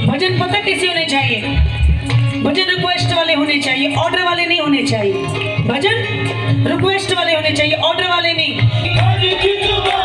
भजन पता कैसे होने चाहिए? भजन रिक्वेस्ट वाले होने चाहिए, ऑर्डर वाले नहीं होने चाहिए। भजन रिक्वेस्ट वाले होने चाहिए, ऑर्डर वाले नहीं।